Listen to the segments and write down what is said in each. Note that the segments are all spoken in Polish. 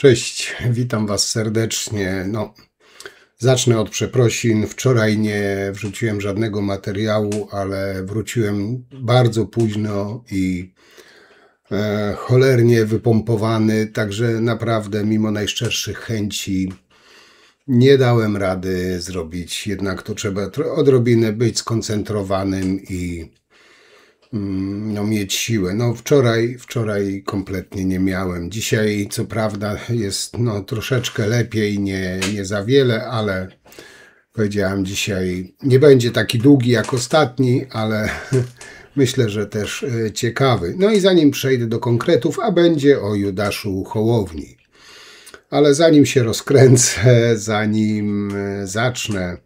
Cześć, witam Was serdecznie. Zacznę od przeprosin. Wczoraj nie wrzuciłem żadnego materiału, ale wróciłem bardzo późno i cholernie wypompowany, także naprawdę mimo najszczerszych chęci nie dałem rady zrobić. Jednak to trzeba odrobinę być skoncentrowanym i mieć siłę. Wczoraj kompletnie nie miałem. Dzisiaj co prawda jest troszeczkę lepiej, nie za wiele, ale powiedziałem, dzisiaj nie będzie taki długi jak ostatni, ale myślę, że też ciekawy. No i zanim przejdę do konkretów, a będzie o Judaszu Hołowni. Ale zanim się rozkręcę, zanim zacznę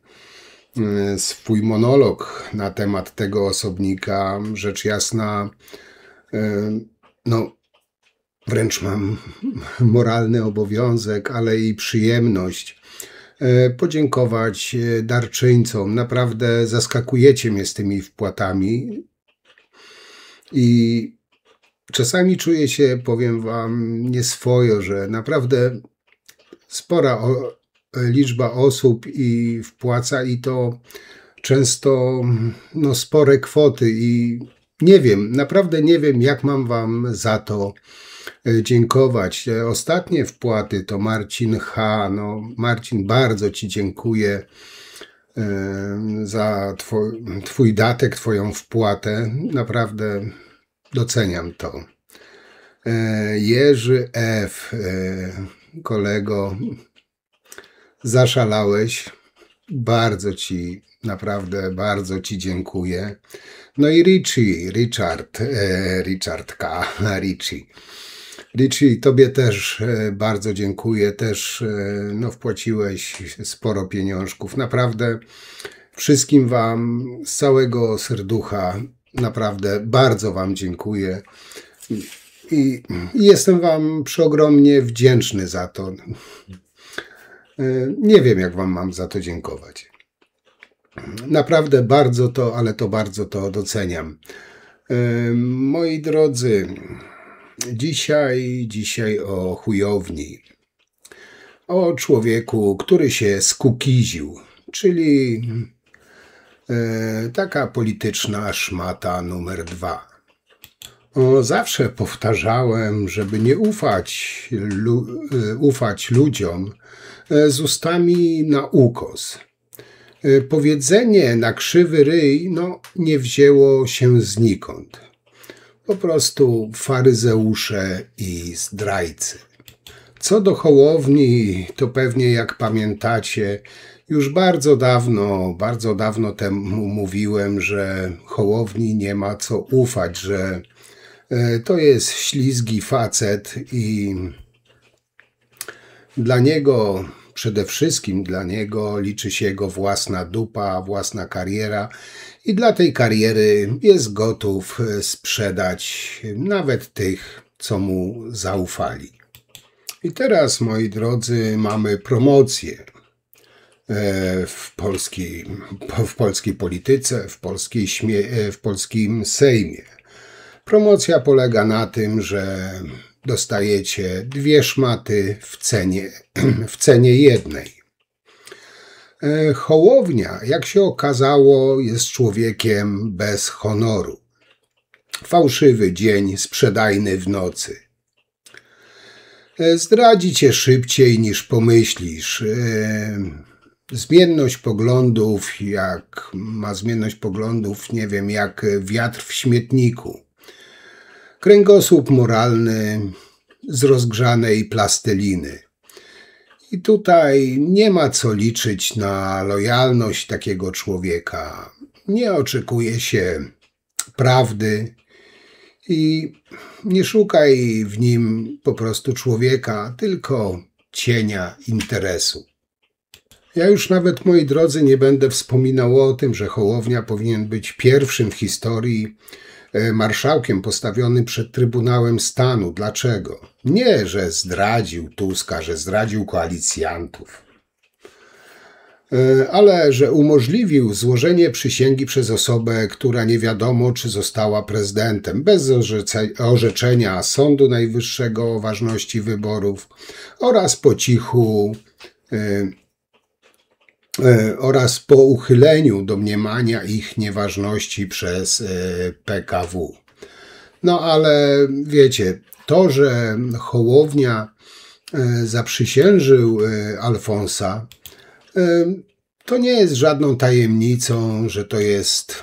swój monolog na temat tego osobnika, rzecz jasna, wręcz mam moralny obowiązek, ale i przyjemność podziękować darczyńcom. Naprawdę zaskakujecie mnie z tymi wpłatami i czasami czuję się, powiem Wam, nieswojo, że naprawdę spora liczba osób i wpłaca, i to często spore kwoty, i nie wiem, naprawdę nie wiem, jak mam Wam za to dziękować. Ostatnie wpłaty to Marcin H. Marcin, bardzo Ci dziękuję za Twój datek, Twoją wpłatę. Naprawdę doceniam to. Jerzy F. Kolego, zaszalałeś. Bardzo Ci, naprawdę bardzo Ci dziękuję. No i Richard K. Richie, Tobie też bardzo dziękuję. Też wpłaciłeś sporo pieniążków. Naprawdę wszystkim Wam z całego serducha naprawdę bardzo Wam dziękuję. I jestem Wam przeogromnie wdzięczny za to. Nie wiem, jak Wam mam za to dziękować. Naprawdę bardzo bardzo to doceniam. Moi drodzy, dzisiaj o chujowni. O człowieku, który się skukiził, czyli taka polityczna szmata numer 2. Zawsze powtarzałem, żeby nie ufać ludziom z ustami na ukos. Powiedzenie na krzywy ryj nie wzięło się znikąd. Po prostu faryzeusze i zdrajcy. Co do Hołowni, to pewnie jak pamiętacie, już bardzo dawno temu mówiłem, że Hołowni nie ma co ufać, że to jest ślizgi facet i przede wszystkim dla niego liczy się jego własna dupa, własna kariera, i dla tej kariery jest gotów sprzedać nawet tych, co mu zaufali. I teraz, moi drodzy, mamy promocję w polskiej polityce, w polskim Sejmie. Promocja polega na tym, że dostajecie 2 szmaty w cenie jednej. Hołownia, jak się okazało, jest człowiekiem bez honoru. Fałszywy dzień, sprzedajny w nocy. Zdradzi cię szybciej niż pomyślisz. Zmienność poglądów, nie wiem, jak wiatr w śmietniku. Kręgosłup moralny z rozgrzanej plasteliny. I tutaj nie ma co liczyć na lojalność takiego człowieka. Nie oczekuje się prawdy i nie szukaj w nim po prostu człowieka, tylko cienia interesu. Ja już nawet, moi drodzy, nie będę wspominał o tym, że Hołownia powinien być pierwszym w historii marszałkiem postawionym przed Trybunałem Stanu. Dlaczego? Nie, że zdradził Tuska, że zdradził koalicjantów, ale że umożliwił złożenie przysięgi przez osobę, która nie wiadomo, czy została prezydentem, bez orzeczenia Sądu Najwyższego o ważności wyborów oraz po cichu oraz po uchyleniu domniemania ich nieważności przez PKW. No ale wiecie, to, że Hołownia zaprzysiężył Alfonsa, to nie jest żadną tajemnicą, że to jest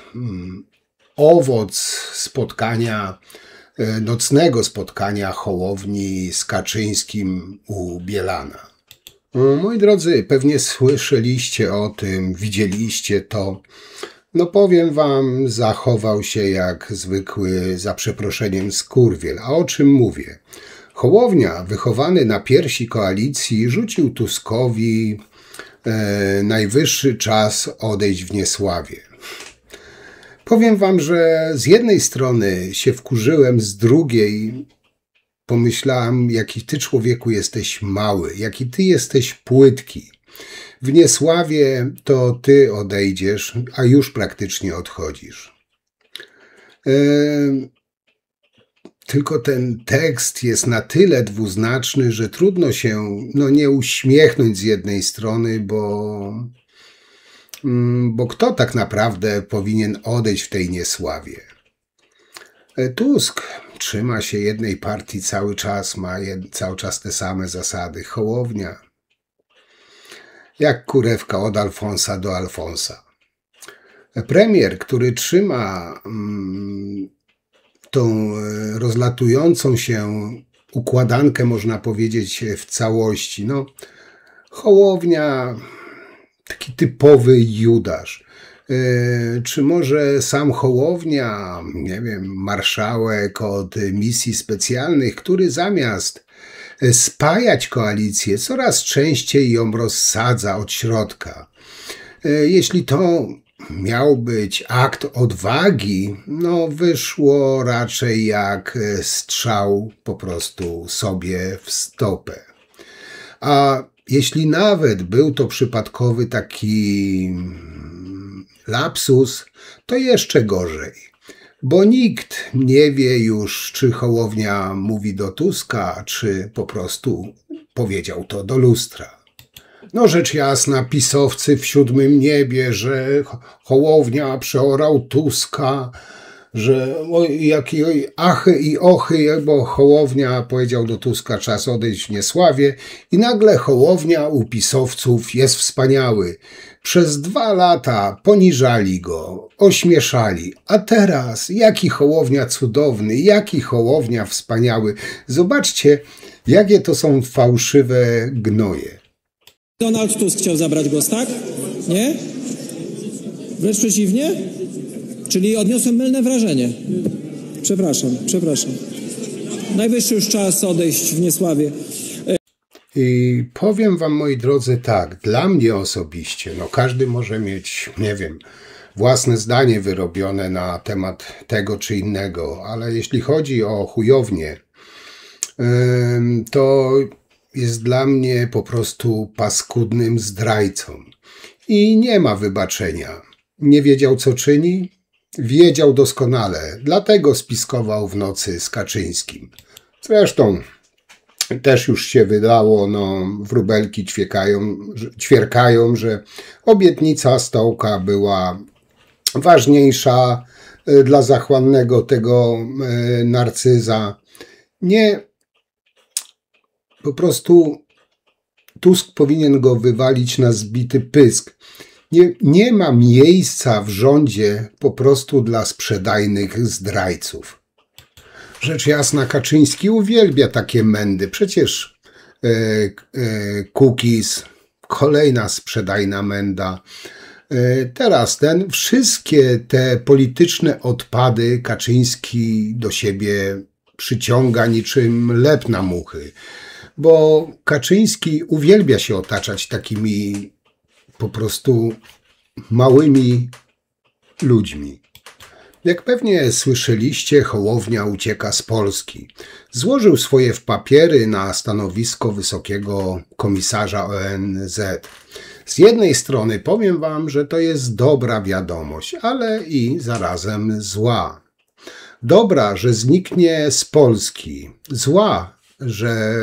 owoc spotkania, nocnego spotkania Hołowni z Kaczyńskim u Bielana. Moi drodzy, pewnie słyszeliście o tym, widzieliście to. No powiem wam, zachował się jak zwykły, za przeproszeniem, skurwiel. A o czym mówię? Hołownia, wychowany na piersi koalicji, rzucił Tuskowi najwyższy czas odejść w niesławie. Powiem wam, że z jednej strony się wkurzyłem, z drugiej pomyślałem, jaki ty, człowieku, jesteś mały, jaki ty jesteś płytki. W niesławie to ty odejdziesz, a już praktycznie odchodzisz. Tylko ten tekst jest na tyle dwuznaczny, że trudno się nie uśmiechnąć z jednej strony, bo kto tak naprawdę powinien odejść w tej niesławie? Tusk trzyma się jednej partii cały czas, ma cały czas te same zasady. Hołownia jak kurewka od Alfonsa do Alfonsa. Premier, który trzyma tą rozlatującą się układankę, można powiedzieć, w całości. No, Hołownia, taki typowy Judasz. Czy może sam Hołownia, nie wiem, marszałek od misji specjalnych, który zamiast spajać koalicję, coraz częściej ją rozsadza od środka. Jeśli to miał być akt odwagi, no wyszło raczej jak strzał po prostu sobie w stopę. A jeśli nawet był to przypadkowy taki lapsus, to jeszcze gorzej. Bo nikt nie wie już, czy Hołownia mówi do Tuska, czy po prostu powiedział to do lustra. No rzecz jasna, pisowcy w siódmym niebie, że Hołownia przeorał Tuska, że jakie achy i ochy, bo Hołownia powiedział do Tuska, czas odejść w niesławie i nagle Hołownia u pisowców jest wspaniały. Przez 2 lata poniżali go, ośmieszali, a teraz jaki Hołownia cudowny, jaki Hołownia wspaniały. Zobaczcie, jakie to są fałszywe gnoje. Donald Tusk chciał zabrać głos, tak? Nie? Wręcz przeciwnie? Czyli odniosłem mylne wrażenie. Przepraszam. Najwyższy już czas odejść w niesławie. I powiem wam, moi drodzy, tak, dla mnie osobiście, no każdy może mieć, nie wiem, własne zdanie wyrobione na temat tego czy innego, ale jeśli chodzi o chujownię, to jest dla mnie po prostu paskudnym zdrajcą. I nie ma wybaczenia. Nie wiedział, co czyni? Wiedział doskonale, dlatego spiskował w nocy z Kaczyńskim. Zresztą też już się wydało, wróbelki ćwierkają, że obietnica Stołka była ważniejsza dla zachłannego tego narcyza. Nie, po prostu Tusk powinien go wywalić na zbity pysk. Nie ma miejsca w rządzie po prostu dla sprzedajnych zdrajców. Rzecz jasna, Kaczyński uwielbia takie mędy. Przecież Kukiz, kolejna sprzedajna męda. Teraz wszystkie te polityczne odpady Kaczyński do siebie przyciąga niczym lep na muchy. Bo Kaczyński uwielbia się otaczać takimi po prostu małymi ludźmi. Jak pewnie słyszeliście, Hołownia ucieka z Polski. Złożył swoje papiery na stanowisko wysokiego komisarza ONZ. Z jednej strony powiem wam, że to jest dobra wiadomość, ale i zarazem zła. Dobra, że zniknie z Polski. Zła, że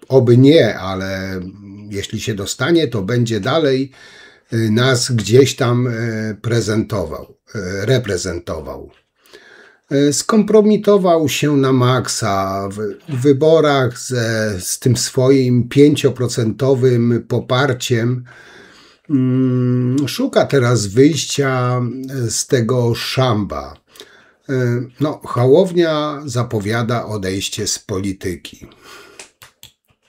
oby nie, ale jeśli się dostanie, to będzie dalej nas gdzieś tam reprezentował. Skompromitował się na maksa w wyborach z tym swoim 5% poparciem. Szuka teraz wyjścia z tego szamba. No, Hołownia zapowiada odejście z polityki.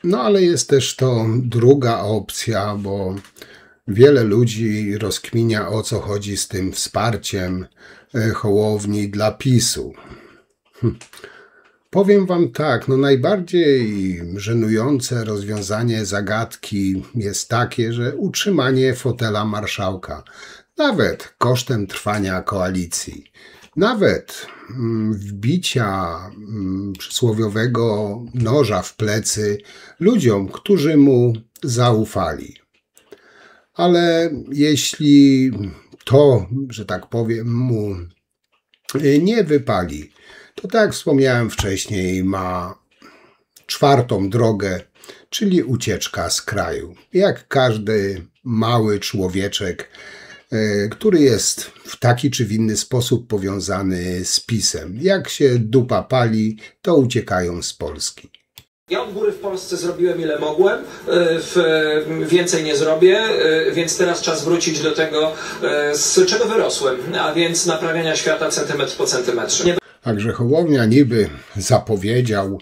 No, ale jest też to druga opcja, bo wiele ludzi rozkminia, o co chodzi z tym wsparciem Hołowni dla PiS-u. Powiem wam tak, no najbardziej żenujące rozwiązanie zagadki jest takie, że utrzymanie fotela marszałka, nawet kosztem trwania koalicji, nawet wbicia przysłowiowego noża w plecy ludziom, którzy mu zaufali. Ale jeśli to, że tak powiem, mu nie wypali, to tak jak wspomniałem wcześniej, ma czwartą drogę, czyli ucieczka z kraju. Jak każdy mały człowieczek, który jest w taki czy w inny sposób powiązany z PiS-em. Jak się dupa pali, to uciekają z Polski. Ja od góry w Polsce zrobiłem ile mogłem, więcej nie zrobię, więc teraz czas wrócić do tego, z czego wyrosłem, a więc naprawiania świata centymetr po centymetrze. Także Hołownia niby zapowiedział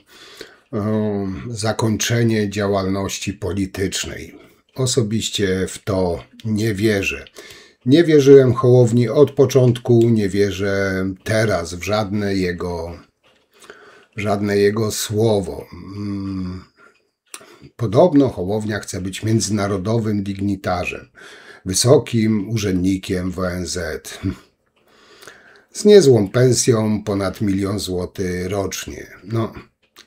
zakończenie działalności politycznej. Osobiście w to nie wierzę. Nie wierzyłem Hołowni od początku, nie wierzę teraz w żadne jego słowo. Podobno Hołownia chce być międzynarodowym dygnitarzem, wysokim urzędnikiem w ONZ. Z niezłą pensją, ponad 1 000 000 złotych rocznie. No,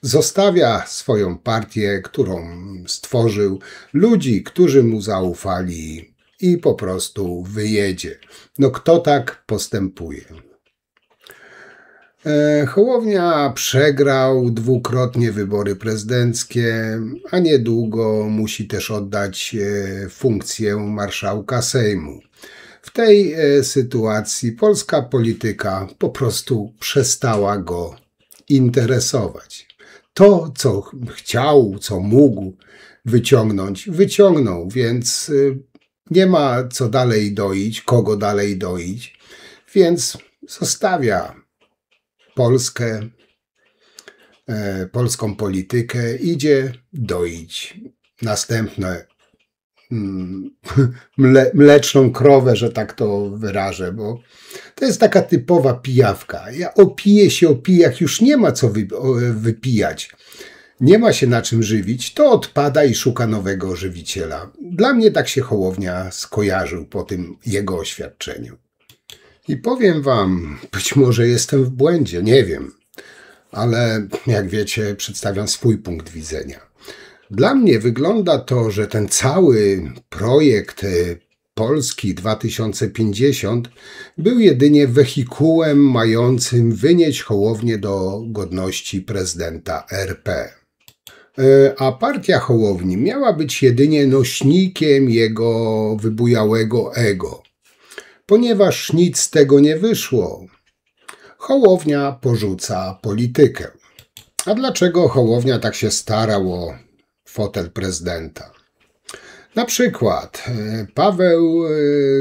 zostawia swoją partię, którą stworzył, ludzi, którzy mu zaufali i po prostu wyjedzie. No kto tak postępuje? Hołownia przegrał dwukrotnie wybory prezydenckie, a niedługo musi też oddać funkcję marszałka Sejmu. W tej sytuacji polska polityka po prostu przestała go interesować. To, co chciał, co mógł wyciągnąć, wyciągnął, więc nie ma co dalej doić, kogo dalej doić, więc zostawia Polskę, polską politykę, idzie doić następne mleczną krowę, że tak to wyrażę, bo to jest taka typowa pijawka. Ja opiję się, jak już nie ma co wypijać, nie ma się na czym żywić, to odpada i szuka nowego żywiciela. Dla mnie tak się Hołownia skojarzył po tym jego oświadczeniu. I powiem wam, być może jestem w błędzie, nie wiem, ale jak wiecie, przedstawiam swój punkt widzenia. Dla mnie wygląda to, że ten cały projekt Polski 2050 był jedynie wehikułem mającym wynieść Hołownię do godności prezydenta RP. A partia Hołowni miała być jedynie nośnikiem jego wybujałego ego. Ponieważ nic z tego nie wyszło, Hołownia porzuca politykę. A dlaczego Hołownia tak się starał o fotel prezydenta? Na przykład Paweł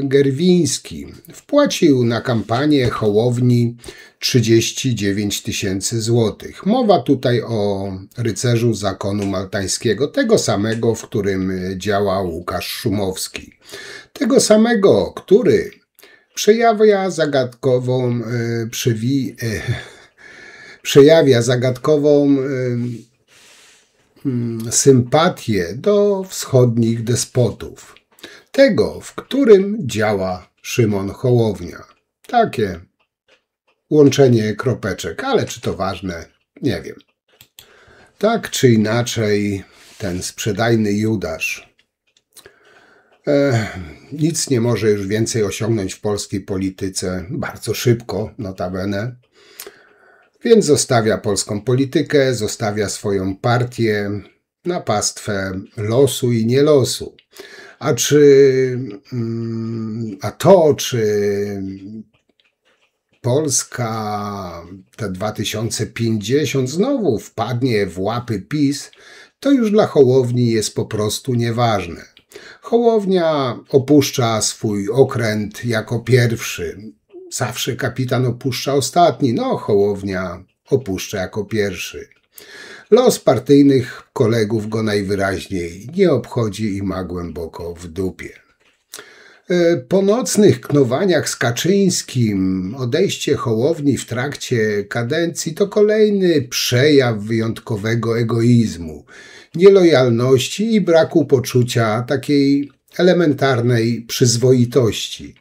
Gerwiński wpłacił na kampanię Hołowni 39 000 złotych. Mowa tutaj o rycerzu zakonu maltańskiego, tego samego, w którym działał Łukasz Szumowski. Tego samego, który przejawia zagadkową sympatię do wschodnich despotów. Tego, w którym działa Szymon Hołownia. Takie łączenie kropeczek, ale czy to ważne? Nie wiem. Tak czy inaczej, ten sprzedajny Judasz Nic nie może już więcej osiągnąć w polskiej polityce, bardzo szybko notabene, więc zostawia polską politykę, zostawia swoją partię na pastwę losu i nielosu. Czy Polska te 2050 znowu wpadnie w łapy PiS, to już dla Hołowni jest po prostu nieważne. Hołownia opuszcza swój okręt jako pierwszy. Zawsze kapitan opuszcza ostatni, no Hołownia opuszcza jako pierwszy. Los partyjnych kolegów go najwyraźniej nie obchodzi i ma głęboko w dupie. Po nocnych knowaniach z Kaczyńskim odejście Hołowni w trakcie kadencji to kolejny przejaw wyjątkowego egoizmu, nielojalności i braku poczucia takiej elementarnej przyzwoitości.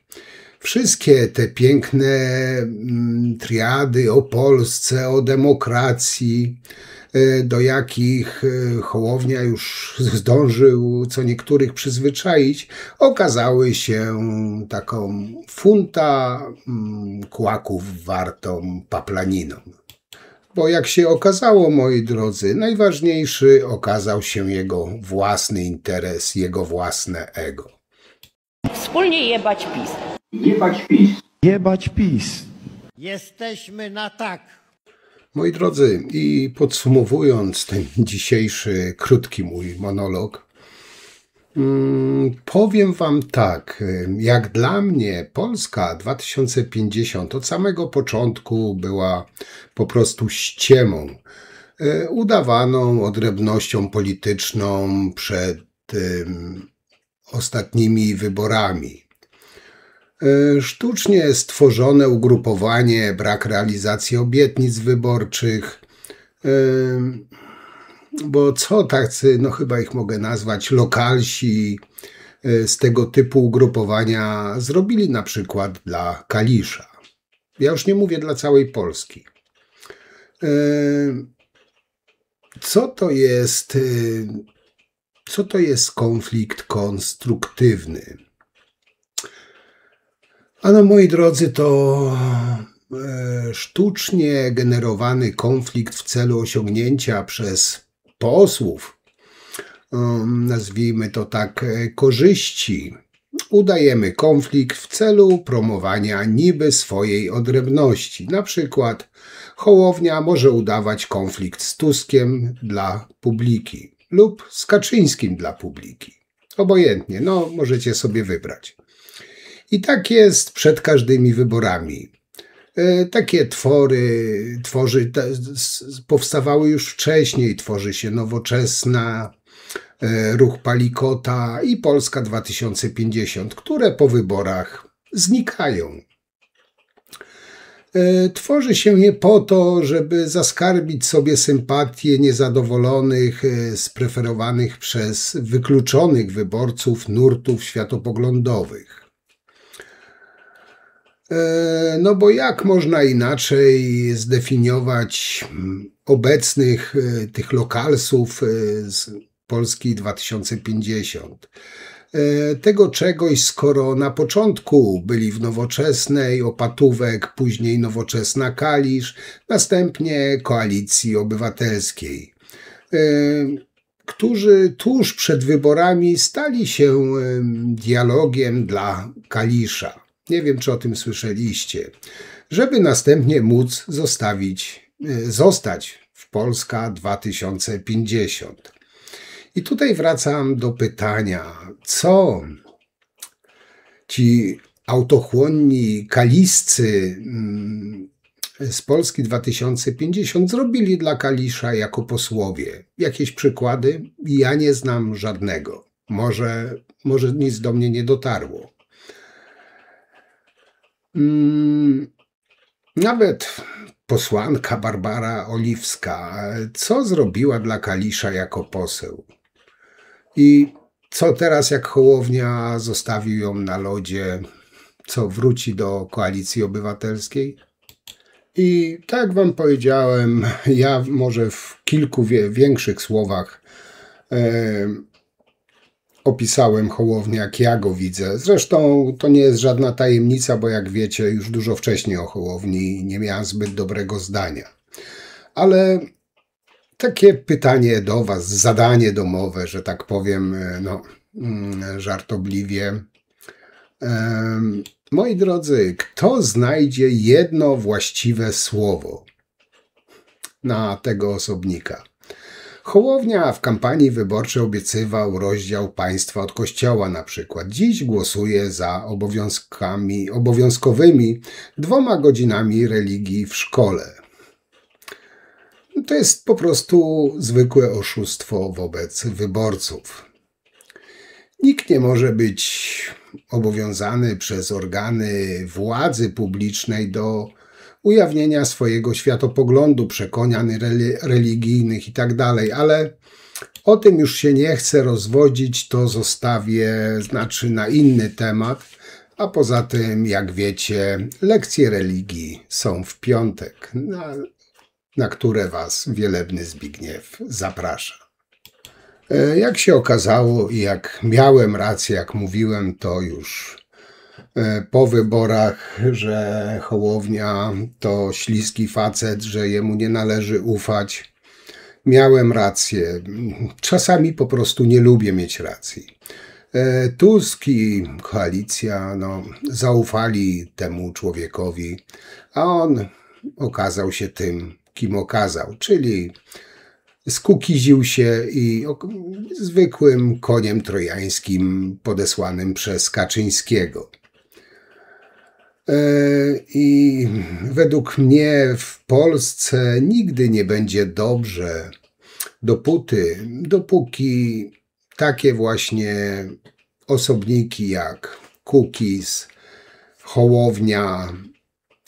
Wszystkie te piękne triady o Polsce, o demokracji, do jakich Hołownia już zdążył co niektórych przyzwyczaić, okazały się taką funta kłaków wartą paplaniną. Bo jak się okazało, moi drodzy, najważniejszy okazał się jego własny interes, jego własne ego. Wspólnie jebać PiS. Jebać PiS. Jebać PiS. Jesteśmy na tak. Moi drodzy, i podsumowując ten dzisiejszy krótki mój monolog, powiem wam tak, jak dla mnie Polska 2050 od samego początku była po prostu ściemą, udawaną odrębnością polityczną przed ostatnimi wyborami. Sztucznie stworzone ugrupowanie, brak realizacji obietnic wyborczych, bo co tacy, no chyba ich mogę nazwać, lokalsi z tego typu ugrupowania zrobili na przykład dla Kalisza. Ja już nie mówię dla całej Polski. Co to jest konflikt konstruktywny? Ano, moi drodzy, to sztucznie generowany konflikt w celu osiągnięcia przez posłów, nazwijmy to tak, korzyści. Udajemy konflikt w celu promowania niby swojej odrębności. Na przykład Hołownia może udawać konflikt z Tuskiem dla publiki lub z Kaczyńskim dla publiki. Obojętnie, no możecie sobie wybrać. I tak jest przed każdymi wyborami. Takie powstawały już wcześniej. Tworzy się Nowoczesna, Ruch Palikota i Polska 2050, które po wyborach znikają. Tworzy się je po to, żeby zaskarbić sobie sympatie niezadowolonych, spreferowanych przez wykluczonych wyborców nurtów światopoglądowych. No bo jak można inaczej zdefiniować obecnych tych lokalsów z Polski 2050? Tego czegoś, skoro na początku byli w Nowoczesnej, Opatówek, później Nowoczesna Kalisz, następnie Koalicji Obywatelskiej, którzy tuż przed wyborami stali się dialogiem dla Kalisza. Nie wiem, czy o tym słyszeliście. Żeby następnie móc zostać w Polska 2050. I tutaj wracam do pytania, co ci autochłonni kaliscy z Polski 2050 zrobili dla Kalisza jako posłowie. Jakieś przykłady? Ja nie znam żadnego. Może nic do mnie nie dotarło. Nawet posłanka Barbara Oliwska, co zrobiła dla Kalisza jako poseł? I co teraz, jak Hołownia zostawił ją na lodzie, co wróci do Koalicji Obywatelskiej? I tak jak wam powiedziałem, ja może w kilku większych słowach opisałem Hołownię, jak ja go widzę. Zresztą to nie jest żadna tajemnica, bo jak wiecie, już dużo wcześniej o Hołowni nie miałem zbyt dobrego zdania. Ale takie pytanie do was, zadanie domowe, że tak powiem, no, żartobliwie. Moi drodzy, kto znajdzie jedno właściwe słowo na tego osobnika? Hołownia w kampanii wyborczej obiecywał rozdział państwa od kościoła na przykład. Dziś głosuje za obowiązkowymi 2 godzinami religii w szkole. To jest po prostu zwykłe oszustwo wobec wyborców. Nikt nie może być obowiązany przez organy władzy publicznej do ujawnienia swojego światopoglądu, przekonań religijnych itd., ale o tym już się nie chcę rozwodzić, to zostawię, na inny temat, a poza tym, jak wiecie, lekcje religii są w piątek, na które was wielebny Zbigniew zaprasza. Jak się okazało i jak miałem rację, jak mówiłem, to już po wyborach, że Hołownia to śliski facet, że jemu nie należy ufać. Miałem rację. Czasami po prostu nie lubię mieć racji. Tusk i koalicja zaufali temu człowiekowi, a on okazał się tym, kim okazał, czyli skukiził się i zwykłym koniem trojańskim podesłanym przez Kaczyńskiego. I według mnie w Polsce nigdy nie będzie dobrze, dopóki takie właśnie osobniki jak Kukiz, Hołownia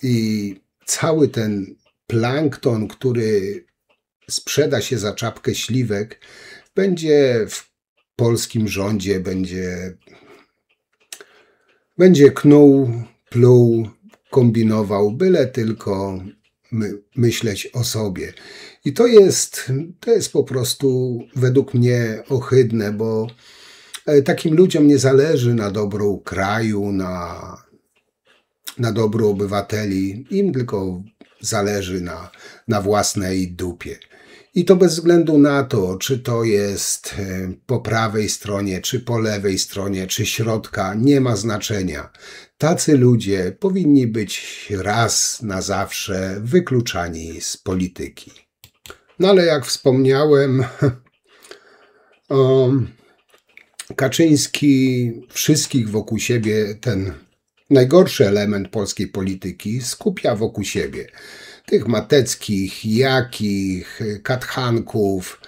i cały ten plankton, który sprzeda się za czapkę śliwek, będzie w polskim rządzie, będzie knuł, pluł, kombinował, byle tylko myśleć o sobie. I to jest po prostu według mnie ohydne, bo takim ludziom nie zależy na dobro kraju, na dobro obywateli. Im tylko zależy na własnej dupie. I to bez względu na to, czy to jest po prawej stronie, czy po lewej stronie, czy środka, nie ma znaczenia. Tacy ludzie powinni być raz na zawsze wykluczani z polityki. No ale jak wspomniałem, Kaczyński wszystkich wokół siebie, ten najgorszy element polskiej polityki, skupia wokół siebie. Tych Mateckich, Jakich, Katchanków,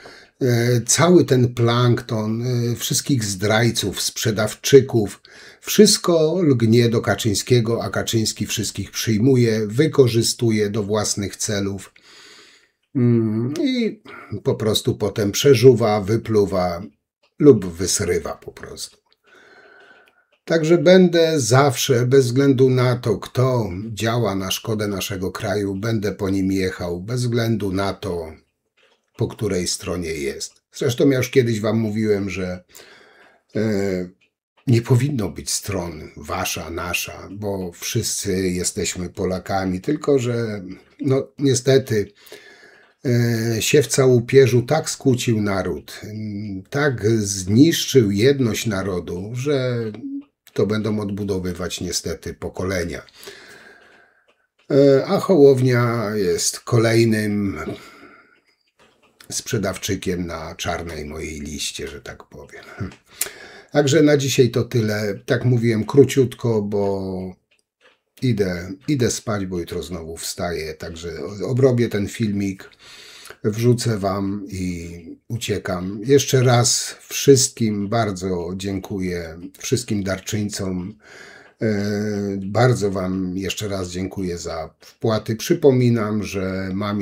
cały ten plankton, wszystkich zdrajców, sprzedawczyków, wszystko lgnie do Kaczyńskiego, a Kaczyński wszystkich przyjmuje, wykorzystuje do własnych celów i po prostu potem przeżuwa, wypluwa lub wysrywa po prostu. Także będę zawsze, bez względu na to, kto działa na szkodę naszego kraju, będę po nim jechał, bez względu na to, po której stronie jest. Zresztą ja już kiedyś wam mówiłem, że nie powinno być stron wasza, nasza, bo wszyscy jesteśmy Polakami, tylko że no niestety siewca łupieżu tak skłócił naród, tak zniszczył jedność narodu, że to będą odbudowywać niestety pokolenia. A Hołownia jest kolejnym sprzedawczykiem na czarnej mojej liście, że tak powiem. Także na dzisiaj to tyle. Tak mówiłem króciutko, bo idę spać, bo jutro znowu wstaję. Także obrobię ten filmik, wrzucę wam i uciekam. Jeszcze raz wszystkim bardzo dziękuję, wszystkim darczyńcom. Bardzo wam jeszcze raz dziękuję za wpłaty. Przypominam, że mam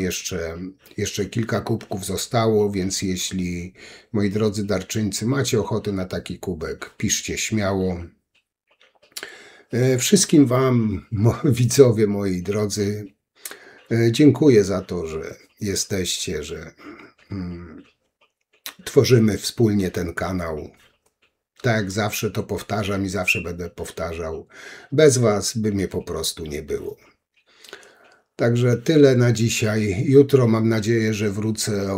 jeszcze kilka kubków zostało, więc jeśli, moi drodzy darczyńcy, macie ochotę na taki kubek, piszcie śmiało. Wszystkim wam, widzowie moi drodzy, dziękuję za to, że jesteście, że tworzymy wspólnie ten kanał. Tak jak zawsze to powtarzam i zawsze będę powtarzał. Bez was by mnie po prostu nie było. Także tyle na dzisiaj. Jutro mam nadzieję, że wrócę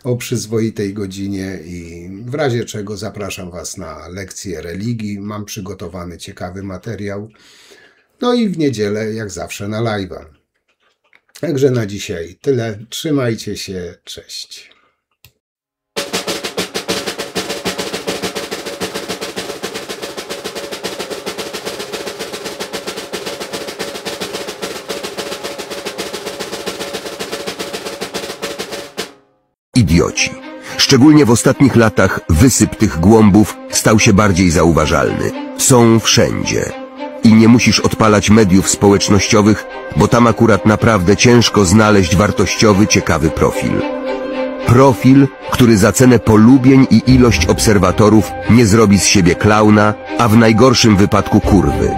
o przyzwoitej godzinie i w razie czego zapraszam was na lekcję religii. Mam przygotowany ciekawy materiał. No i w niedzielę jak zawsze na live'a. Także na dzisiaj tyle. Trzymajcie się. Cześć. Idioci. Szczególnie w ostatnich latach wysyp tych głąbów stał się bardziej zauważalny. Są wszędzie. I nie musisz odpalać mediów społecznościowych, bo tam akurat naprawdę ciężko znaleźć wartościowy, ciekawy profil. Profil, który za cenę polubień i ilość obserwatorów nie zrobi z siebie klauna, a w najgorszym wypadku kurwy.